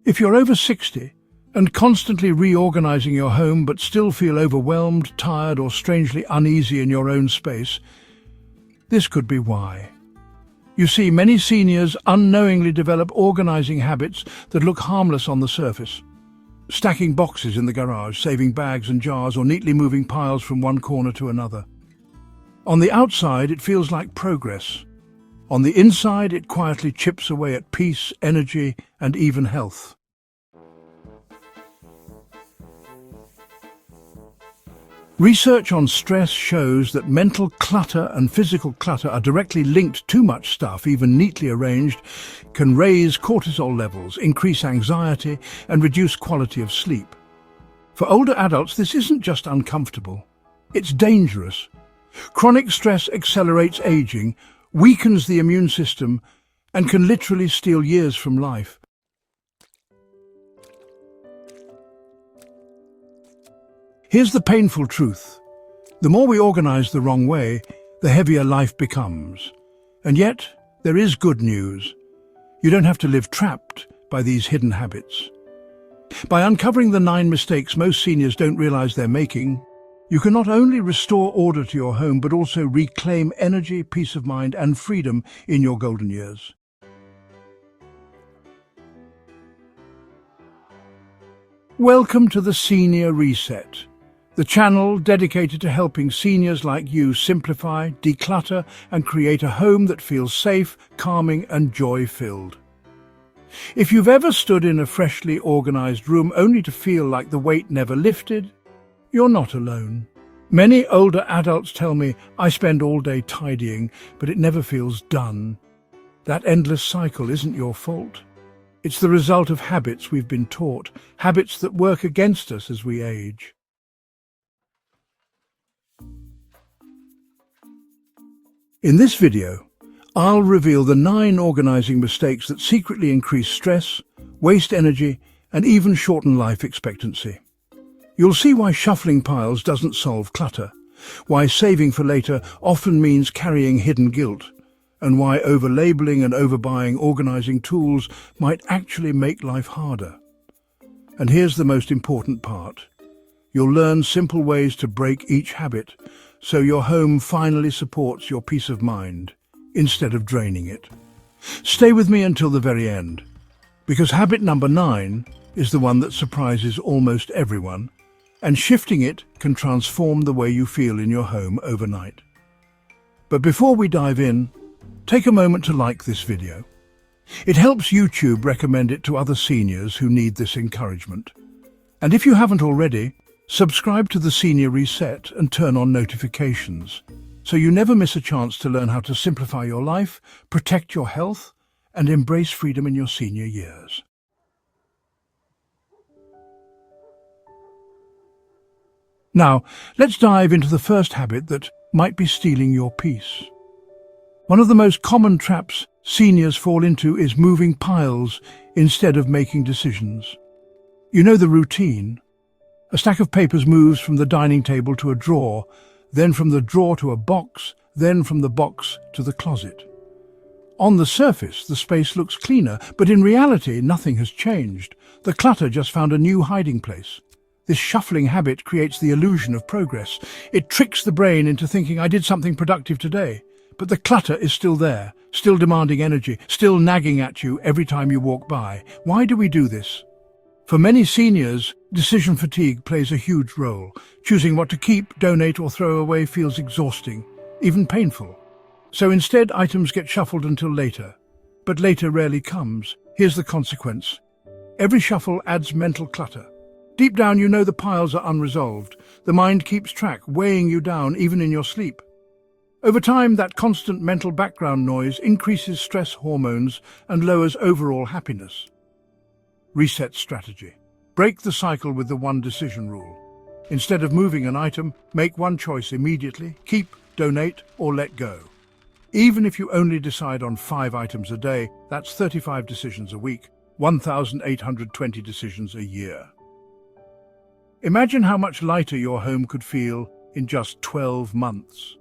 If you're over 60 and constantly reorganizing your home but still feel overwhelmed, tired, or strangely uneasy in your own space, this could be why. You see, many seniors unknowingly develop organizing habits that look harmless on the surface. Stacking boxes in the garage, saving bags and jars, or neatly moving piles from one corner to another. On the outside, it feels like progress. On the inside, it quietly chips away at peace, energy, and even health. Research on stress shows that mental clutter and physical clutter are directly linked. Too much stuff, even neatly arranged, can raise cortisol levels, increase anxiety, and reduce quality of sleep. For older adults, this isn't just uncomfortable, it's dangerous. Chronic stress accelerates aging, weakens the immune system, and can literally steal years from life. Here's the painful truth. The more we organize the wrong way, the heavier life becomes. And yet, there is good news. You don't have to live trapped by these hidden habits. By uncovering the 9 mistakes most seniors don't realize they're making, you can not only restore order to your home, but also reclaim energy, peace of mind, and freedom in your golden years. Welcome to the Senior Reset, the channel dedicated to helping seniors like you simplify, declutter, and create a home that feels safe, calming, and joy-filled. If you've ever stood in a freshly organized room only to feel like the weight never lifted, you're not alone. Many older adults tell me, "I spend all day tidying, but it never feels done." That endless cycle isn't your fault. It's the result of habits we've been taught, habits that work against us as we age. In this video, I'll reveal the 9 organizing mistakes that secretly increase stress, waste energy, and even shorten life expectancy. You'll see why shuffling piles doesn't solve clutter, why saving for later often means carrying hidden guilt, and why overlabeling and overbuying organizing tools might actually make life harder. And here's the most important part. You'll learn simple ways to break each habit, so your home finally supports your peace of mind, instead of draining it. Stay with me until the very end, because habit number 9 is the one that surprises almost everyone, and shifting it can transform the way you feel in your home overnight. But before we dive in, take a moment to like this video. It helps YouTube recommend it to other seniors who need this encouragement. And if you haven't already, subscribe to the Senior Reset and turn on notifications, so you never miss a chance to learn how to simplify your life, protect your health, and embrace freedom in your senior years. Now, let's dive into the first habit that might be stealing your peace. One of the most common traps seniors fall into is moving piles instead of making decisions. You know the routine. A stack of papers moves from the dining table to a drawer, then from the drawer to a box, then from the box to the closet. On the surface, the space looks cleaner, but in reality, nothing has changed. The clutter just found a new hiding place. This shuffling habit creates the illusion of progress. It tricks the brain into thinking, "I did something productive today." But the clutter is still there, still demanding energy, still nagging at you every time you walk by. Why do we do this? For many seniors, decision fatigue plays a huge role. Choosing what to keep, donate, or throw away feels exhausting, even painful. So instead, items get shuffled until later. But later rarely comes. Here's the consequence. Every shuffle adds mental clutter. Deep down, you know the piles are unresolved. The mind keeps track, weighing you down even in your sleep. Over time, that constant mental background noise increases stress hormones and lowers overall happiness. Reset strategy. Break the cycle with the one decision rule. Instead of moving an item, make one choice immediately: keep, donate, or let go. Even if you only decide on 5 items a day, that's 35 decisions a week, 1,820 decisions a year. Imagine how much lighter your home could feel in just 12 months.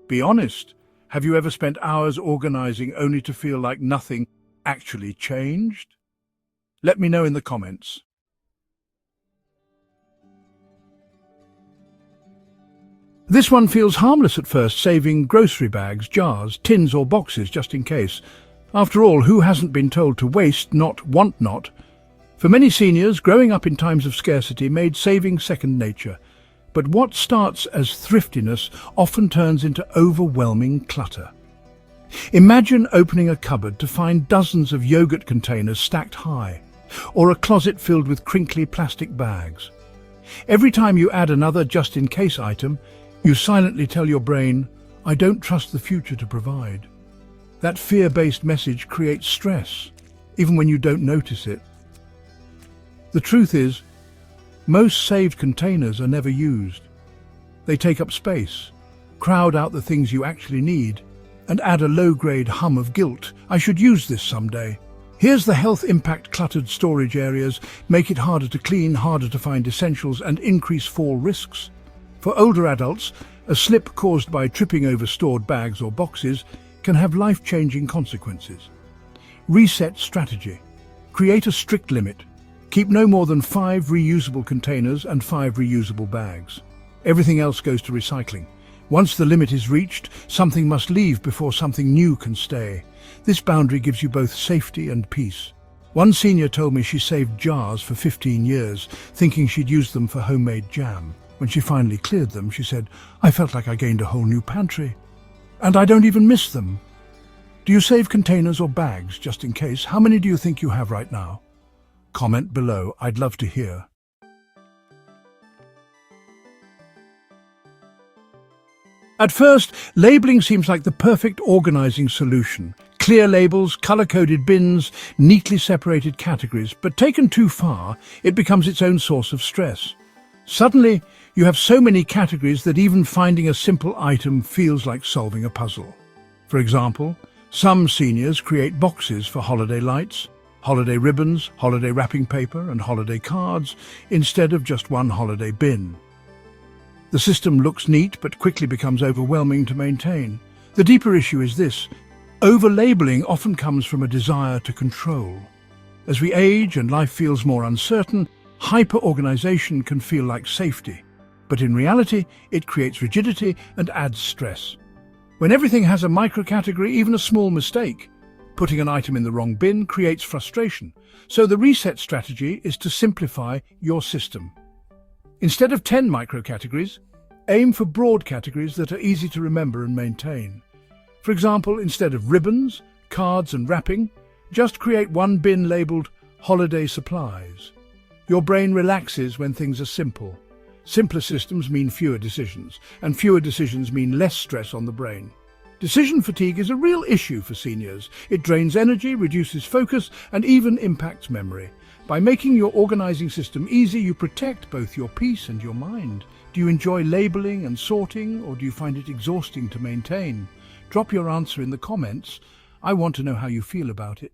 Be honest, have you ever spent hours organizing only to feel like nothing actually changed? Let me know in the comments. This one feels harmless at first, saving grocery bags, jars, tins or boxes just in case. After all, who hasn't been told to waste not, want not? For many seniors, growing up in times of scarcity made saving second nature. But what starts as thriftiness often turns into overwhelming clutter. Imagine opening a cupboard to find dozens of yogurt containers stacked high, or a closet filled with crinkly plastic bags. Every time you add another just-in-case item, you silently tell your brain, "I don't trust the future to provide." That fear-based message creates stress, even when you don't notice it. The truth is, most saved containers are never used. They take up space, crowd out the things you actually need, and add a low-grade hum of guilt. "I should use this someday." Here's the health impact: cluttered storage areas make it harder to clean, harder to find essentials, and increase fall risks. For older adults, a slip caused by tripping over stored bags or boxes can have life-changing consequences. Reset strategy. Create a strict limit. Keep no more than 5 reusable containers and 5 reusable bags. Everything else goes to recycling. Once the limit is reached, something must leave before something new can stay. This boundary gives you both safety and peace. One senior told me she saved jars for 15 years, thinking she'd use them for homemade jam. When she finally cleared them, she said, "I felt like I gained a whole new pantry. And I don't even miss them." Do you save containers or bags, just in case? How many do you think you have right now? Comment below, I'd love to hear. At first, labeling seems like the perfect organizing solution. Clear labels, color-coded bins, neatly separated categories. But taken too far, it becomes its own source of stress. Suddenly, you have so many categories that even finding a simple item feels like solving a puzzle. For example, some seniors create boxes for holiday lights, holiday ribbons, holiday wrapping paper, and holiday cards, instead of just one holiday bin. The system looks neat but quickly becomes overwhelming to maintain. The deeper issue is this: over-labeling often comes from a desire to control. As we age and life feels more uncertain, hyper-organization can feel like safety. But in reality, it creates rigidity and adds stress. When everything has a micro-category, even a small mistake, putting an item in the wrong bin, creates frustration. So the reset strategy is to simplify your system. Instead of 10 micro-categories, aim for broad categories that are easy to remember and maintain. For example, instead of ribbons, cards and wrapping, just create one bin labeled holiday supplies. Your brain relaxes when things are simple. Simpler systems mean fewer decisions, and fewer decisions mean less stress on the brain. Decision fatigue is a real issue for seniors. It drains energy, reduces focus, and even impacts memory. By making your organizing system easy, you protect both your peace and your mind. Do you enjoy labeling and sorting, or do you find it exhausting to maintain? Drop your answer in the comments. I want to know how you feel about it.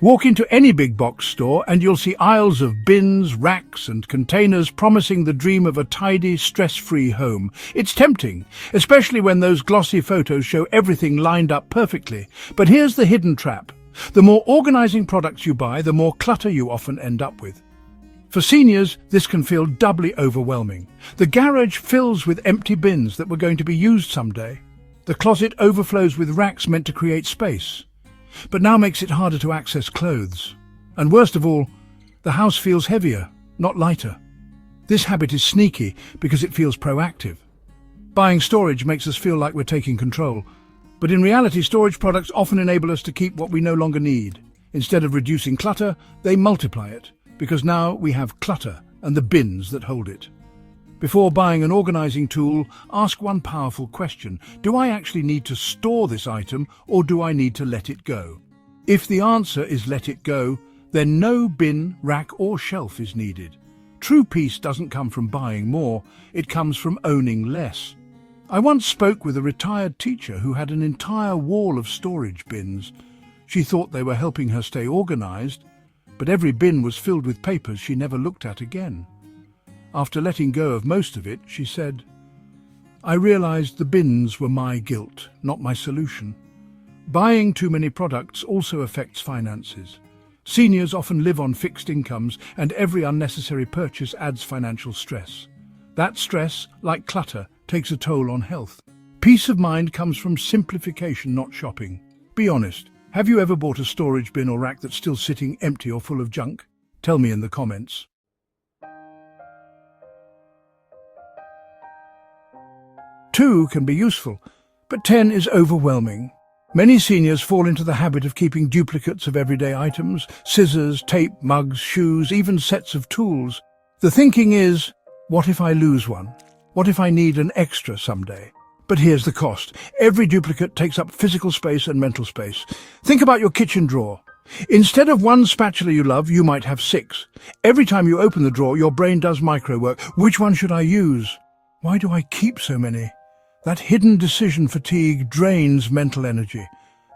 Walk into any big box store and you'll see aisles of bins, racks and containers promising the dream of a tidy, stress-free home. It's tempting, especially when those glossy photos show everything lined up perfectly. But here's the hidden trap. The more organizing products you buy, the more clutter you often end up with. For seniors, this can feel doubly overwhelming. The garage fills with empty bins that were going to be used someday. The closet overflows with racks meant to create space, but now makes it harder to access clothes. And worst of all, the house feels heavier, not lighter. This habit is sneaky because it feels proactive. Buying storage makes us feel like we're taking control, but in reality, storage products often enable us to keep what we no longer need. Instead of reducing clutter, they multiply it, because now we have clutter and the bins that hold it. Before buying an organizing tool, ask one powerful question. Do I actually need to store this item, or do I need to let it go? If the answer is let it go, then no bin, rack or shelf is needed. True peace doesn't come from buying more, it comes from owning less. I once spoke with a retired teacher who had an entire wall of storage bins. She thought they were helping her stay organized, but every bin was filled with papers she never looked at again. After letting go of most of it, she said, "I realized the bins were my guilt, not my solution. Buying too many products also affects finances. Seniors often live on fixed incomes, and every unnecessary purchase adds financial stress. That stress, like clutter, takes a toll on health. Peace of mind comes from simplification, not shopping. Be honest, have you ever bought a storage bin or rack that's still sitting empty or full of junk? Tell me in the comments. 2 can be useful, but 10 is overwhelming. Many seniors fall into the habit of keeping duplicates of everyday items: scissors, tape, mugs, shoes, even sets of tools. The thinking is, what if I lose one? What if I need an extra someday? But here's the cost. Every duplicate takes up physical space and mental space. Think about your kitchen drawer. Instead of one spatula you love, you might have 6. Every time you open the drawer, your brain does micro work. Which one should I use? Why do I keep so many? That hidden decision fatigue drains mental energy.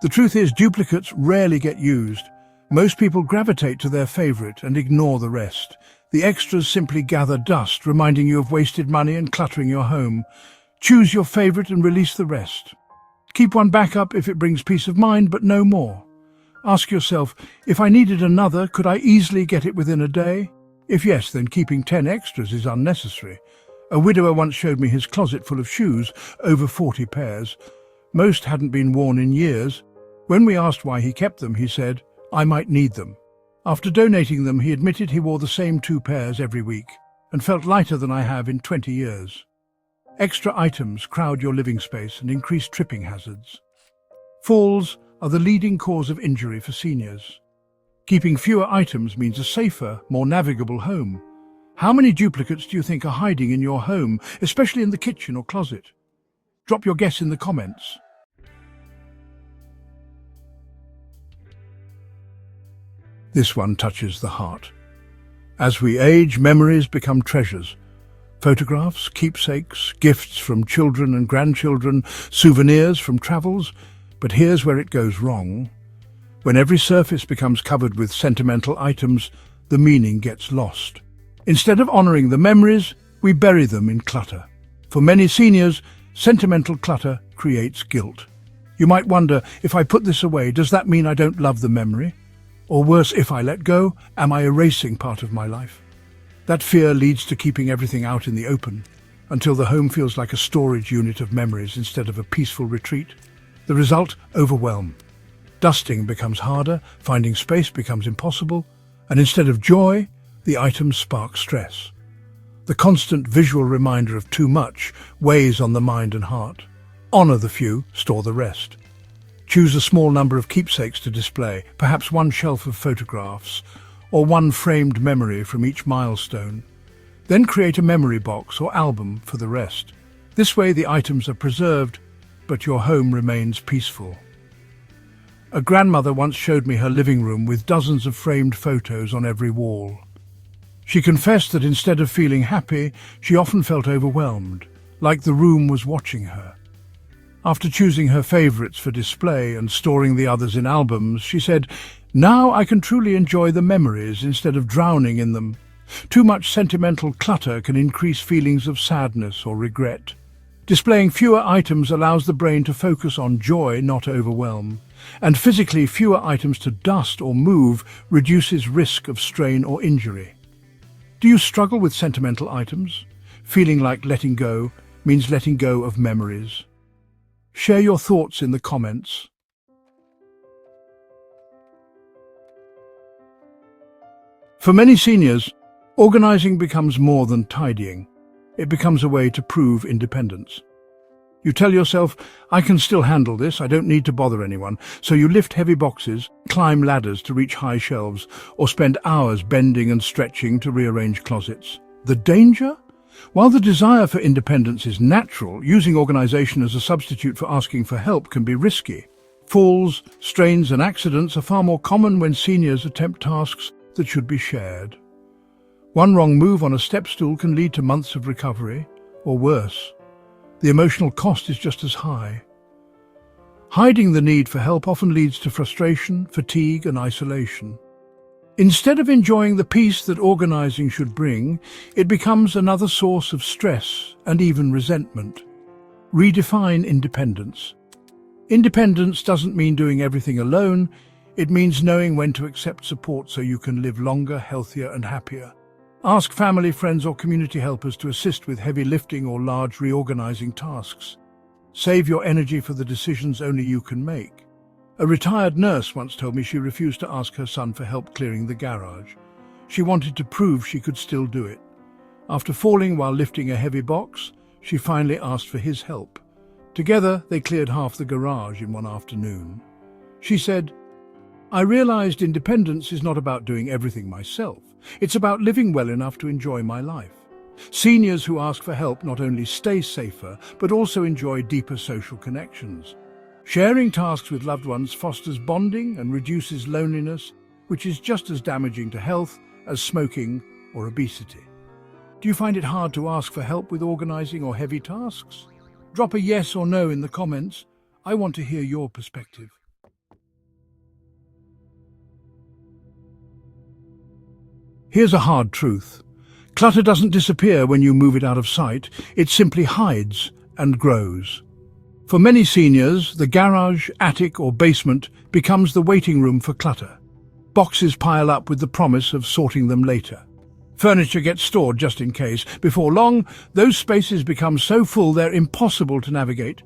The truth is, duplicates rarely get used. Most people gravitate to their favorite and ignore the rest. The extras simply gather dust, reminding you of wasted money and cluttering your home. Choose your favorite and release the rest. Keep one backup if it brings peace of mind, but no more. Ask yourself, if I needed another, could I easily get it within a day? If yes, then keeping 10 extras is unnecessary. A widower once showed me his closet full of shoes, over 40 pairs. Most hadn't been worn in years. When we asked why he kept them, he said, "I might need them." After donating them, he admitted he wore the same 2 pairs every week and felt lighter than I have in 20 years. Extra items crowd your living space and increase tripping hazards. Falls are the leading cause of injury for seniors. Keeping fewer items means a safer, more navigable home. How many duplicates do you think are hiding in your home, especially in the kitchen or closet? Drop your guess in the comments. This one touches the heart. As we age, memories become treasures. Photographs, keepsakes, gifts from children and grandchildren, souvenirs from travels. But here's where it goes wrong. When every surface becomes covered with sentimental items, the meaning gets lost. Instead of honoring the memories, we bury them in clutter. For many seniors, sentimental clutter creates guilt. You might wonder, if I put this away, does that mean I don't love the memory? Or worse, if I let go, am I erasing part of my life? That fear leads to keeping everything out in the open, until the home feels like a storage unit of memories instead of a peaceful retreat. The result? Overwhelm. Dusting becomes harder, finding space becomes impossible, and instead of joy, the items spark stress. The constant visual reminder of too much weighs on the mind and heart. Honor the few, store the rest. Choose a small number of keepsakes to display, perhaps one shelf of photographs, or one framed memory from each milestone. Then create a memory box or album for the rest. This way the items are preserved, but your home remains peaceful. A grandmother once showed me her living room with dozens of framed photos on every wall. She confessed that instead of feeling happy, she often felt overwhelmed, like the room was watching her. After choosing her favorites for display and storing the others in albums, she said, "Now I can truly enjoy the memories instead of drowning in them." Too much sentimental clutter can increase feelings of sadness or regret. Displaying fewer items allows the brain to focus on joy, not overwhelm. And physically, fewer items to dust or move reduces risk of strain or injury. Do you struggle with sentimental items? Feeling like letting go means letting go of memories. Share your thoughts in the comments. For many seniors, organizing becomes more than tidying. It becomes a way to prove independence. You tell yourself, "I can still handle this, I don't need to bother anyone." So you lift heavy boxes, climb ladders to reach high shelves, or spend hours bending and stretching to rearrange closets. The danger? While the desire for independence is natural, using organization as a substitute for asking for help can be risky. Falls, strains and accidents are far more common when seniors attempt tasks that should be shared. One wrong move on a step stool can lead to months of recovery, or worse. The emotional cost is just as high. Hiding the need for help often leads to frustration, fatigue and isolation. Instead of enjoying the peace that organizing should bring, it becomes another source of stress and even resentment. Redefine independence. Independence doesn't mean doing everything alone. It means knowing when to accept support so you can live longer, healthier and happier. Ask family, friends or community helpers to assist with heavy lifting or large reorganizing tasks. Save your energy for the decisions only you can make. A retired nurse once told me she refused to ask her son for help clearing the garage. She wanted to prove she could still do it. After falling while lifting a heavy box, she finally asked for his help. Together, they cleared half the garage in one afternoon. She said, "I realized independence is not about doing everything myself. It's about living well enough to enjoy my life." Seniors who ask for help not only stay safer, but also enjoy deeper social connections. Sharing tasks with loved ones fosters bonding and reduces loneliness, which is just as damaging to health as smoking or obesity. Do you find it hard to ask for help with organizing or heavy tasks? Drop a yes or no in the comments. I want to hear your perspective. Here's a hard truth. Clutter doesn't disappear when you move it out of sight. It simply hides and grows. For many seniors, the garage, attic or basement becomes the waiting room for clutter. Boxes pile up with the promise of sorting them later. Furniture gets stored just in case. Before long, those spaces become so full they're impossible to navigate.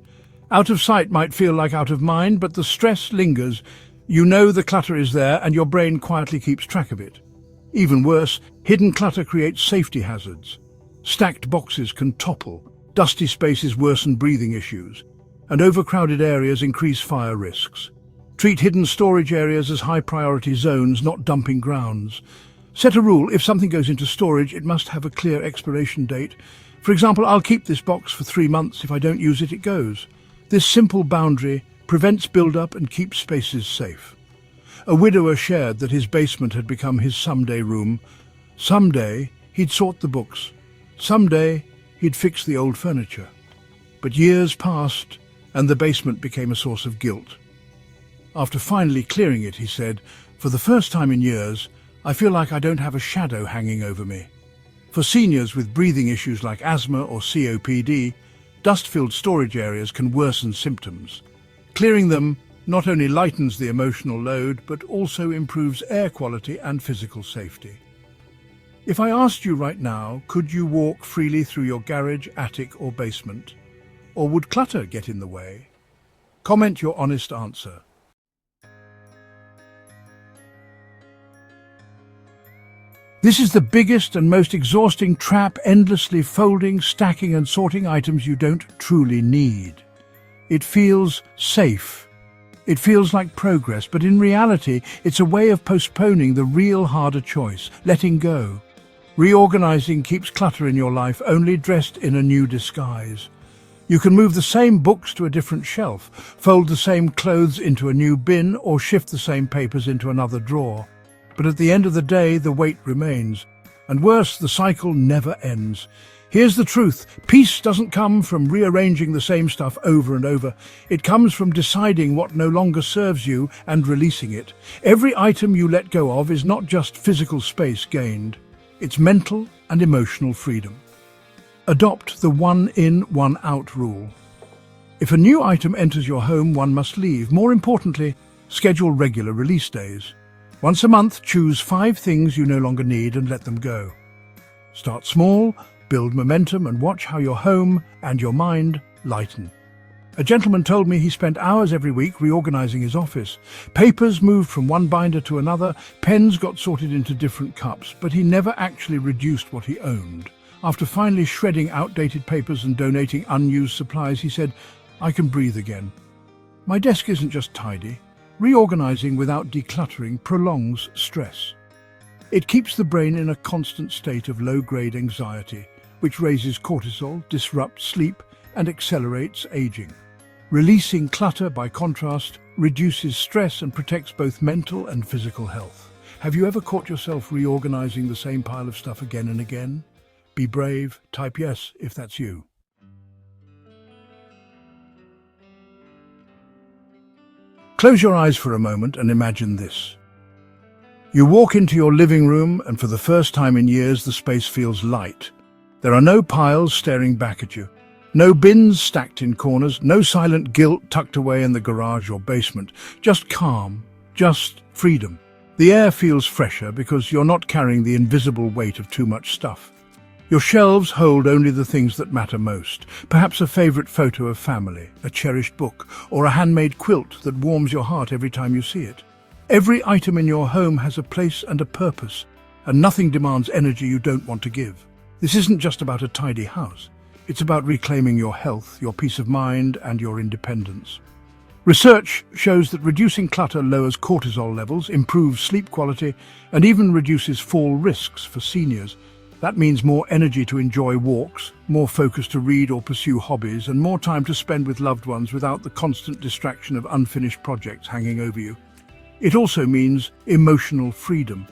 Out of sight might feel like out of mind, but the stress lingers. You know the clutter is there and your brain quietly keeps track of it. Even worse, hidden clutter creates safety hazards. Stacked boxes can topple, dusty spaces worsen breathing issues, and overcrowded areas increase fire risks. Treat hidden storage areas as high-priority zones, not dumping grounds. Set a rule: if something goes into storage, it must have a clear expiration date. For example, I'll keep this box for 3 months. If I don't use it, it goes. This simple boundary prevents build-up and keeps spaces safe. A widower shared that his basement had become his someday room. Someday, he'd sort the books. Someday, he'd fix the old furniture. But years passed, and the basement became a source of guilt. After finally clearing it, he said, "For the first time in years, I feel like I don't have a shadow hanging over me." For seniors with breathing issues like asthma or COPD, dust-filled storage areas can worsen symptoms. Clearing them not only lightens the emotional load, but also improves air quality and physical safety. If I asked you right now, could you walk freely through your garage, attic or basement? Or would clutter get in the way? Comment your honest answer. This is the biggest and most exhausting trap, endlessly folding, stacking and sorting items you don't truly need. It feels safe. It feels like progress, but in reality, it's a way of postponing the real harder choice, letting go. Reorganizing keeps clutter in your life only dressed in a new disguise. You can move the same books to a different shelf, fold the same clothes into a new bin, or shift the same papers into another drawer. But at the end of the day, the weight remains. And worse, the cycle never ends. Here's the truth. Peace doesn't come from rearranging the same stuff over and over. It comes from deciding what no longer serves you and releasing it. Every item you let go of is not just physical space gained. It's mental and emotional freedom. Adopt the one in, one out rule. If a new item enters your home, one must leave. More importantly, schedule regular release days. Once a month, choose 5 things you no longer need and let them go. Start small, build momentum, and watch how your home and your mind lighten. A gentleman told me he spent hours every week reorganizing his office. Papers moved from one binder to another, pens got sorted into different cups, but he never actually reduced what he owned. After finally shredding outdated papers and donating unused supplies, he said, "I can breathe again. My desk isn't just tidy. Reorganizing without decluttering prolongs stress. It keeps the brain in a constant state of low-grade anxiety, which raises cortisol, disrupts sleep, and accelerates aging. Releasing clutter, by contrast, reduces stress and protects both mental and physical health. Have you ever caught yourself reorganizing the same pile of stuff again and again? Be brave, type yes if that's you. Close your eyes for a moment and imagine this. You walk into your living room and for the first time in years the space feels light. There are no piles staring back at you. No bins stacked in corners, no silent guilt tucked away in the garage or basement. Just calm, just freedom. The air feels fresher because you're not carrying the invisible weight of too much stuff. Your shelves hold only the things that matter most. Perhaps a favorite photo of family, a cherished book, or a handmade quilt that warms your heart every time you see it. Every item in your home has a place and a purpose, and nothing demands energy you don't want to give. This isn't just about a tidy house. It's about reclaiming your health, your peace of mind, and your independence. Research shows that reducing clutter lowers cortisol levels, improves sleep quality, and even reduces fall risks for seniors. That means more energy to enjoy walks, more focus to read or pursue hobbies, and more time to spend with loved ones without the constant distraction of unfinished projects hanging over you. It also means emotional freedom.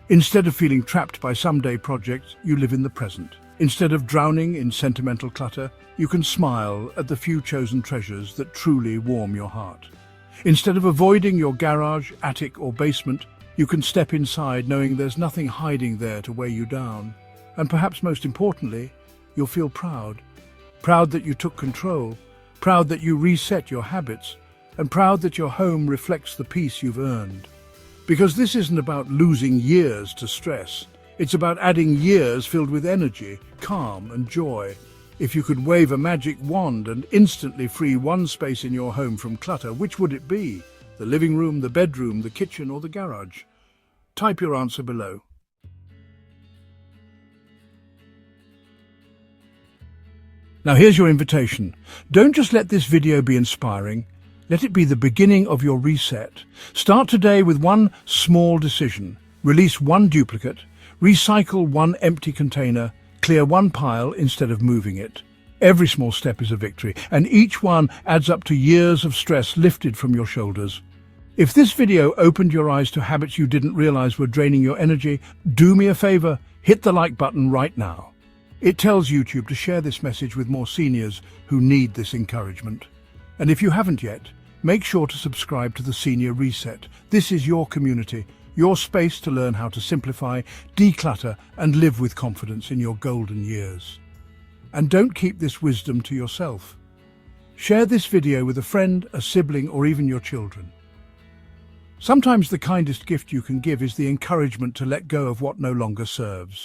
Instead of feeling trapped by someday projects, you live in the present. Instead of drowning in sentimental clutter, you can smile at the few chosen treasures that truly warm your heart. Instead of avoiding your garage, attic, or basement, you can step inside knowing there's nothing hiding there to weigh you down. And perhaps most importantly, you'll feel proud. Proud that you took control, proud that you reset your habits, and proud that your home reflects the peace you've earned. Because this isn't about losing years to stress. It's about adding years filled with energy, calm, and joy. If you could wave a magic wand and instantly free one space in your home from clutter, which would it be? The living room, the bedroom, the kitchen, or the garage? Type your answer below. Now here's your invitation. Don't just let this video be inspiring. Let it be the beginning of your reset. Start today with one small decision. Release one duplicate. Recycle one empty container. Clear one pile instead of moving it. Every small step is a victory, and each one adds up to years of stress lifted from your shoulders. If this video opened your eyes to habits you didn't realize were draining your energy, do me a favor, hit the like button right now. It tells YouTube to share this message with more seniors who need this encouragement. And if you haven't yet, make sure to subscribe to the Senior Reset. This is your community, your space to learn how to simplify, declutter, and live with confidence in your golden years. And don't keep this wisdom to yourself. Share this video with a friend, a sibling, or even your children. Sometimes the kindest gift you can give is the encouragement to let go of what no longer serves.